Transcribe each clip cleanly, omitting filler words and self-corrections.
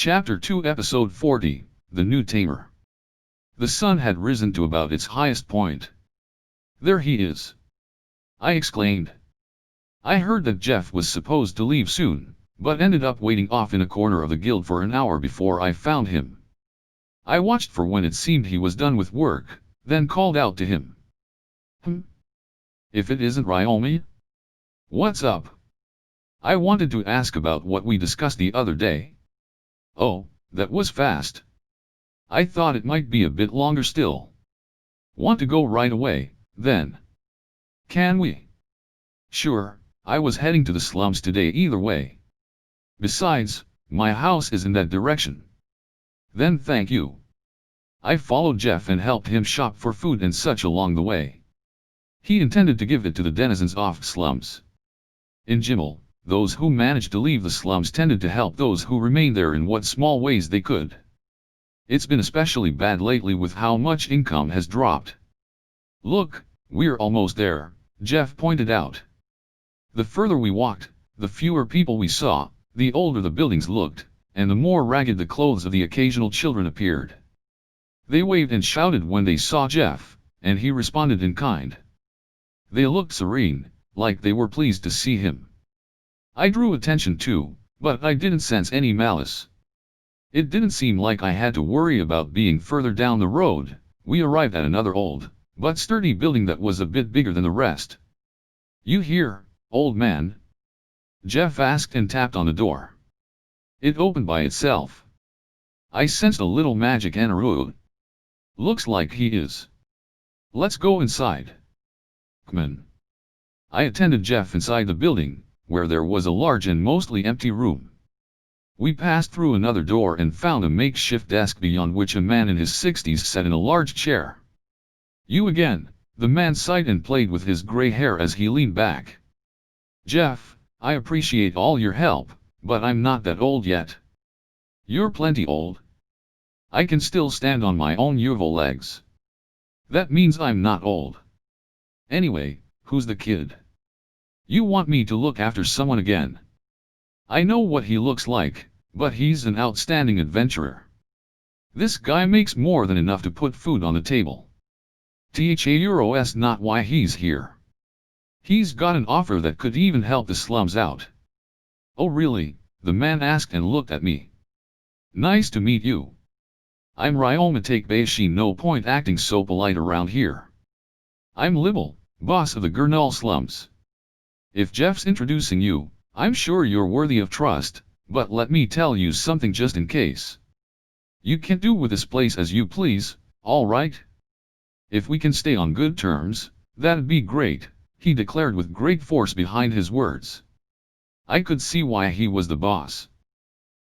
Chapter 2 Episode 40, The New Tamer. The sun had risen to about its highest point. "There he is!" I exclaimed. I heard that Jeff was supposed to leave soon, but ended up waiting off in a corner of the guild for an hour before I found him. I watched for when it seemed he was done with work, then called out to him. If it isn't Ryoma? What's up? I wanted to ask about what we discussed the other day. Oh, that was fast. I thought it might be a bit longer still. Want to go right away, then? Can we? Sure, I was heading to the slums today either way. Besides, my house is in that direction. Then thank you. I followed Jeff and helped him shop for food and such along the way. He intended to give it to the denizens of slums. In Jimmel, those who managed to leave the slums tended to help those who remained there in what small ways they could. It's been especially bad lately with how much income has dropped. Look, we're almost there, Jeff pointed out. The further we walked, the fewer people we saw, the older the buildings looked, and the more ragged the clothes of the occasional children appeared. They waved and shouted when they saw Jeff, and he responded in kind. They looked serene, like they were pleased to see him. I drew attention too, but I didn't sense any malice. It didn't seem like I had to worry about being further down the road. We arrived at another old, but sturdy building that was a bit bigger than the rest. "You here, old man?" Jeff asked and tapped on the door. It opened by itself. I sensed a little magic energy. Looks like he is. Let's go inside. Come on. I attended Jeff inside the building, where there was a large and mostly empty room. We passed through another door and found a makeshift desk beyond which a man in his 60s sat in a large chair. "You again," the man sighed and played with his gray hair as he leaned back. "Jeff, I appreciate all your help, but I'm not that old yet." "You're plenty old. I can still stand on my own useful legs. That means I'm not old. Anyway, who's the kid? You want me to look after someone again? I know what he looks like, but he's an outstanding adventurer. This guy makes more than enough to put food on the table. That's not why he's here. He's got an offer that could even help the slums out." "Oh really?" the man asked and looked at me. "Nice to meet you. I'm Ryoma Takebayashi. No point acting so polite around here. I'm Libel, boss of the Gurnal slums. If Jeff's introducing you, I'm sure you're worthy of trust, but let me tell you something just in case. You can do with this place as you please, all right? If we can stay on good terms, that'd be great," he declared with great force behind his words. I could see why he was the boss.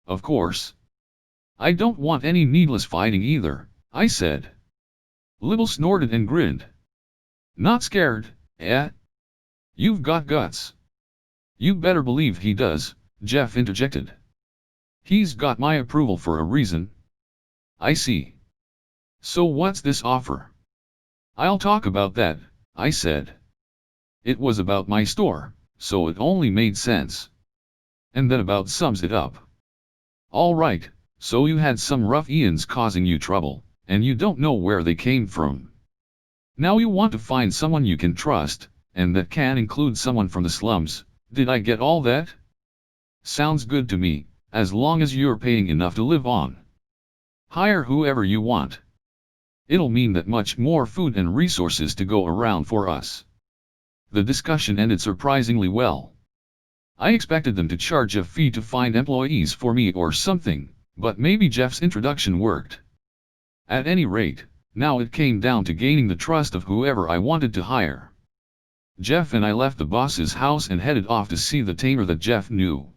"Of course. I don't want any needless fighting either," I said. Libel snorted and grinned. "Not scared, eh? You've got guts." "You better believe he does," Jeff interjected. "He's got my approval for a reason." "I see. So what's this offer?" "I'll talk about that," I said. It was about my store, so it only made sense. And that about sums it up. "All right, so you had some rough Ians causing you trouble, and you don't know where they came from. Now you want to find someone you can trust, and that can include someone from the slums. Did I get all that? Sounds good to me, as long as you're paying enough to live on. Hire whoever you want. It'll mean that much more food and resources to go around for us." The discussion ended surprisingly well. I expected them to charge a fee to find employees for me or something, but maybe Jeff's introduction worked. At any rate, now it came down to gaining the trust of whoever I wanted to hire. Jeff and I left the boss's house and headed off to see the tamer that Jeff knew.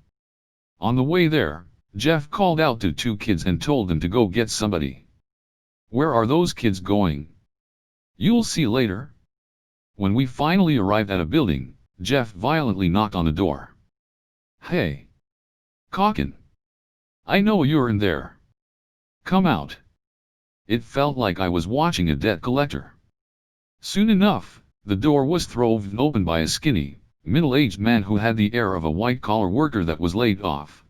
On the way there, Jeff called out to two kids and told them to go get somebody. "Where are those kids going?" "You'll see later." When we finally arrived at a building, Jeff violently knocked on the door. "Hey! Cockin! I know you're in there. Come out." It felt like I was watching a debt collector. Soon enough, the door was thrown open by a skinny, middle-aged man who had the air of a white-collar worker that was laid off.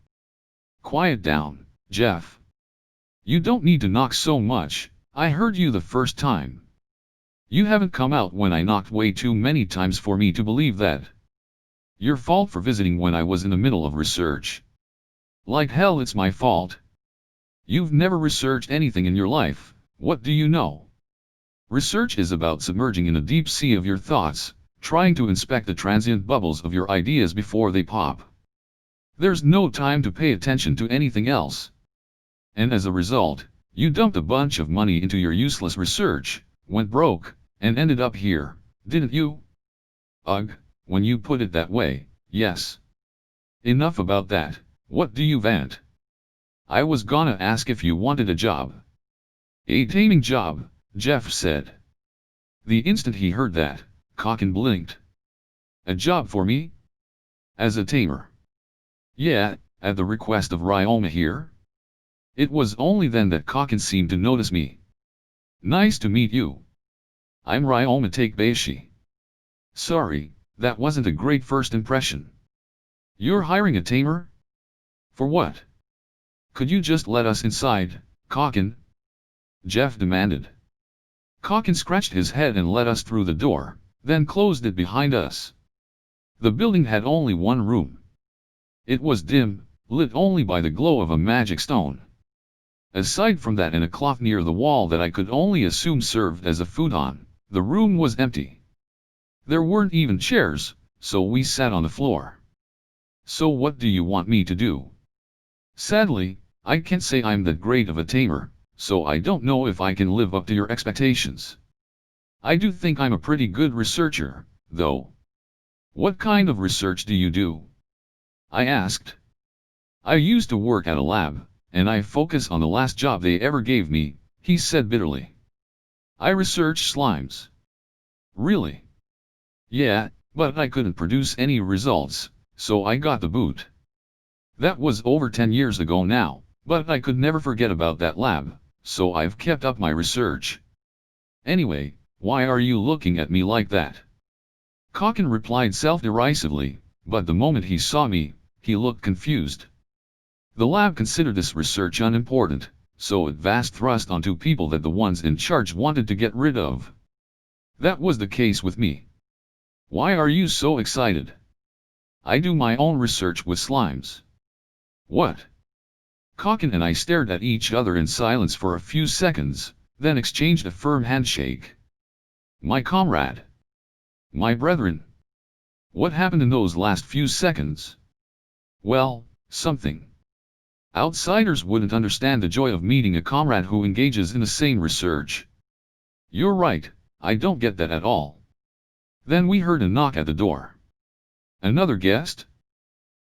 "Quiet down, Jeff. You don't need to knock so much, I heard you the first time. You haven't come out when I knocked way too many times for me to believe that. Your fault for visiting when I was in the middle of research. Like hell it's my fault. You've never researched anything in your life, what do you know? Research is about submerging in a deep sea of your thoughts, trying to inspect the transient bubbles of your ideas before they pop. There's no time to pay attention to anything else. And as a result, you dumped a bunch of money into your useless research, went broke, and ended up here, didn't you? Ugh, when you put it that way, yes. Enough about that, what do you want? I was gonna ask if you wanted a job. A taming job, Jeff said. The instant he heard that, Kakin blinked. A job for me? As a tamer? Yeah, at the request of Ryoma here? It was only then that Kakin seemed to notice me. Nice to meet you. I'm Ryoma Takebayashi. Sorry, that wasn't a great first impression. You're hiring a tamer? For what? Could you just let us inside, Kakin? Jeff demanded. Kakin scratched his head and let us through the door, then closed it behind us. The building had only one room. It was dim, lit only by the glow of a magic stone. Aside from that and a cloth near the wall that I could only assume served as a futon, the room was empty. There weren't even chairs, so we sat on the floor. So what do you want me to do? Sadly, I can't say I'm that great of a tamer, so I don't know if I can live up to your expectations. I do think I'm a pretty good researcher, though. What kind of research do you do? I asked. I used to work at a lab, and I focus on the last job they ever gave me, he said bitterly. I research slimes. Really? Yeah, but I couldn't produce any results, so I got the boot. That was over 10 years ago now, but I could never forget about that lab, so I've kept up my research. Anyway, why are you looking at me like that? Kakin replied self-derisively, but the moment he saw me, he looked confused. The lab considered this research unimportant, so it vast thrust onto people that the ones in charge wanted to get rid of. That was the case with me. Why are you so excited? I do my own research with slimes. What? Kakin and I stared at each other in silence for a few seconds, then exchanged a firm handshake. My comrade. My brethren. What happened in those last few seconds? Well, something. Outsiders wouldn't understand the joy of meeting a comrade who engages in the same research. You're right, I don't get that at all. Then we heard a knock at the door. Another guest?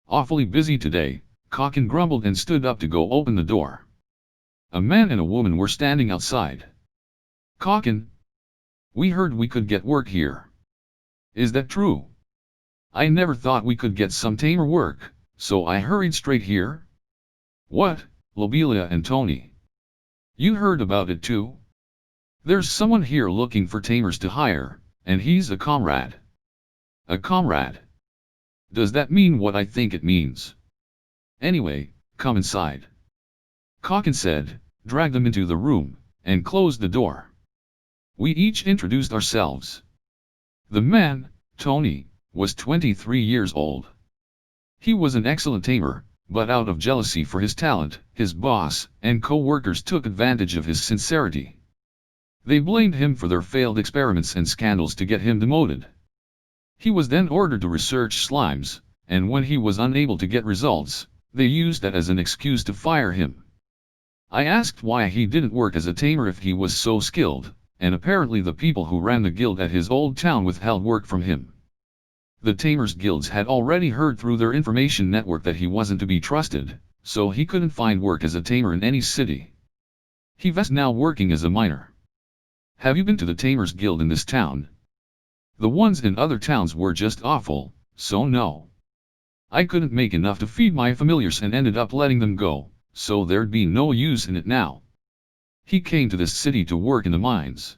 Awfully busy today, Kakin grumbled and stood up to go open the door. A man and a woman were standing outside. Kakin? We heard we could get work here. Is that true? I never thought we could get some tamer work, so I hurried straight here. What, Lobelia and Tony? You heard about it too? There's someone here looking for tamers to hire, and he's a comrade. A comrade? Does that mean what I think it means? Anyway, come inside. Kakin said, dragged them into the room, and closed the door. We each introduced ourselves. The man, Tony, was 23 years old. He was an excellent tamer, but out of jealousy for his talent, his boss and co-workers took advantage of his sincerity. They blamed him for their failed experiments and scandals to get him demoted. He was then ordered to research slimes, and when he was unable to get results, they used that as an excuse to fire him. I asked why he didn't work as a tamer if he was so skilled, and apparently the people who ran the guild at his old town withheld work from him. The Tamers Guilds had already heard through their information network that he wasn't to be trusted, so he couldn't find work as a tamer in any city. He was now working as a miner. Have you been to the Tamers Guild in this town? The ones in other towns were just awful, so no. I couldn't make enough to feed my familiars and ended up letting them go, so there'd be no use in it now. He came to this city to work in the mines.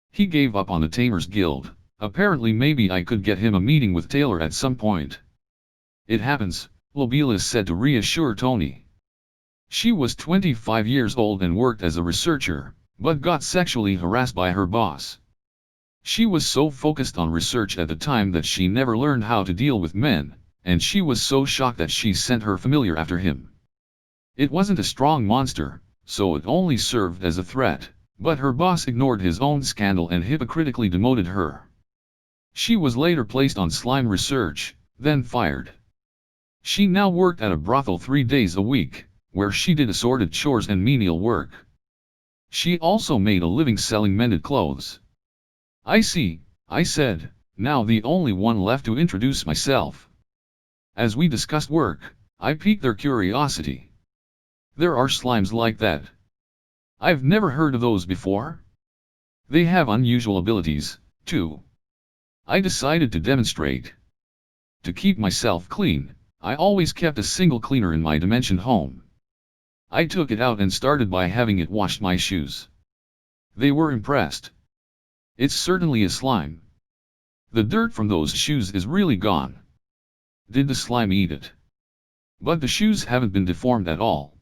He gave up on the Tamers Guild. Apparently maybe I could get him a meeting with Taylor at some point. It happens, Lobelia said to reassure Tony. She was 25 years old and worked as a researcher, but got sexually harassed by her boss. She was so focused on research at the time that she never learned how to deal with men, and she was so shocked that she sent her familiar after him. It wasn't a strong monster, so it only served as a threat, but her boss ignored his own scandal and hypocritically demoted her. She was later placed on slime research, then fired. She now worked at a brothel 3 days a week, where she did assorted chores and menial work. She also made a living selling mended clothes. I see, I said, now the only one left to introduce myself. As we discussed work, I piqued their curiosity. There are slimes like that. I've never heard of those before. They have unusual abilities, too. I decided to demonstrate. To keep myself clean, I always kept a single cleaner in my dimension home. I took it out and started by having it wash my shoes. They were impressed. It's certainly a slime. The dirt from those shoes is really gone. Did the slime eat it? But the shoes haven't been deformed at all.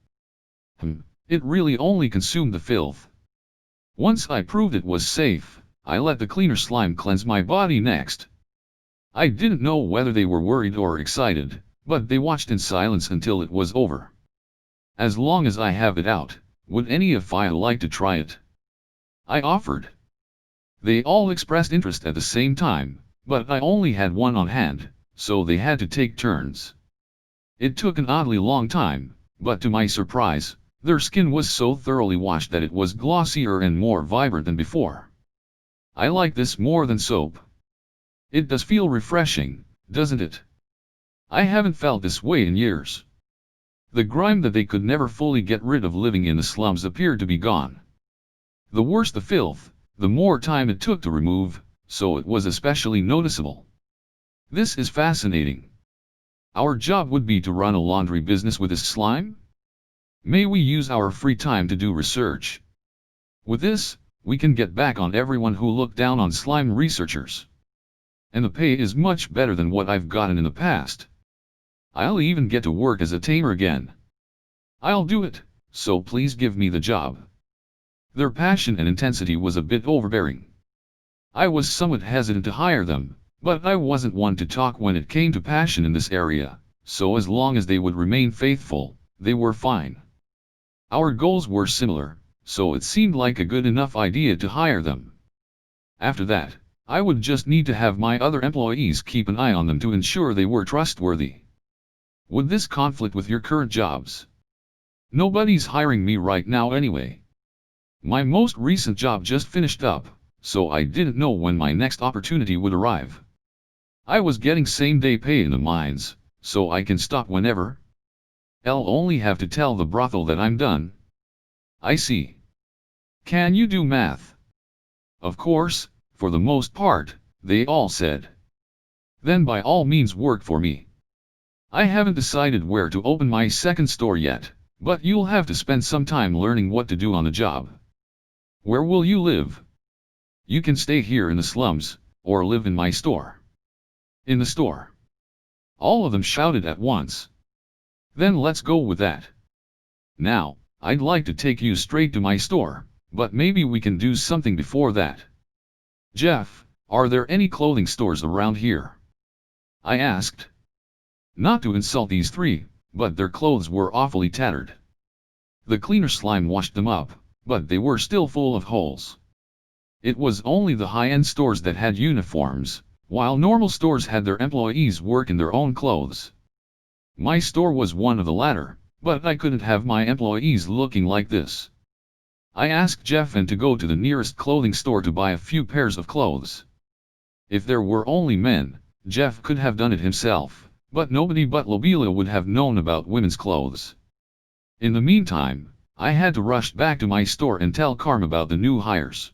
It really only consumed the filth. Once I proved it was safe, I let the cleaner slime cleanse my body next. I didn't know whether they were worried or excited, but they watched in silence until it was over. As long as I have it out, would any of you like to try it? I offered. They all expressed interest at the same time, but I only had one on hand, so they had to take turns. It took an oddly long time, but to my surprise, their skin was so thoroughly washed that it was glossier and more vibrant than before. I like this more than soap. It does feel refreshing, doesn't it? I haven't felt this way in years. The grime that they could never fully get rid of living in the slums appeared to be gone. The worse the filth, the more time it took to remove, so it was especially noticeable. This is fascinating. Our job would be to run a laundry business with this slime? May we use our free time to do research? With this, we can get back on everyone who looked down on slime researchers. And the pay is much better than what I've gotten in the past. I'll even get to work as a tamer again. I'll do it, so please give me the job. Their passion and intensity was a bit overbearing. I was somewhat hesitant to hire them, but I wasn't one to talk when it came to passion in this area, so as long as they would remain faithful, they were fine. Our goals were similar, so it seemed like a good enough idea to hire them. After that, I would just need to have my other employees keep an eye on them to ensure they were trustworthy. Would this conflict with your current jobs? Nobody's hiring me right now anyway. My most recent job just finished up, so I didn't know when my next opportunity would arrive. I was getting same-day pay in the mines, so I can stop whenever. I'll only have to tell the brothel that I'm done. I see. Can you do math? Of course, for the most part, they all said. Then by all means work for me. I haven't decided where to open my second store yet, but you'll have to spend some time learning what to do on the job. Where will you live? You can stay here in the slums, or live in my store. In the store. All of them shouted at once. Then let's go with that. Now, I'd like to take you straight to my store, but maybe we can do something before that. Jeff, are there any clothing stores around here? I asked. Not to insult these three, but their clothes were awfully tattered. The cleaner slime washed them up, but they were still full of holes. It was only the high-end stores that had uniforms, while normal stores had their employees work in their own clothes. My store was one of the latter, but I couldn't have my employees looking like this. I asked Jeff to go to the nearest clothing store to buy a few pairs of clothes. If there were only men, Jeff could have done it himself, but nobody but Lobila would have known about women's clothes. In the meantime, I had to rush back to my store and tell Carm about the new hires.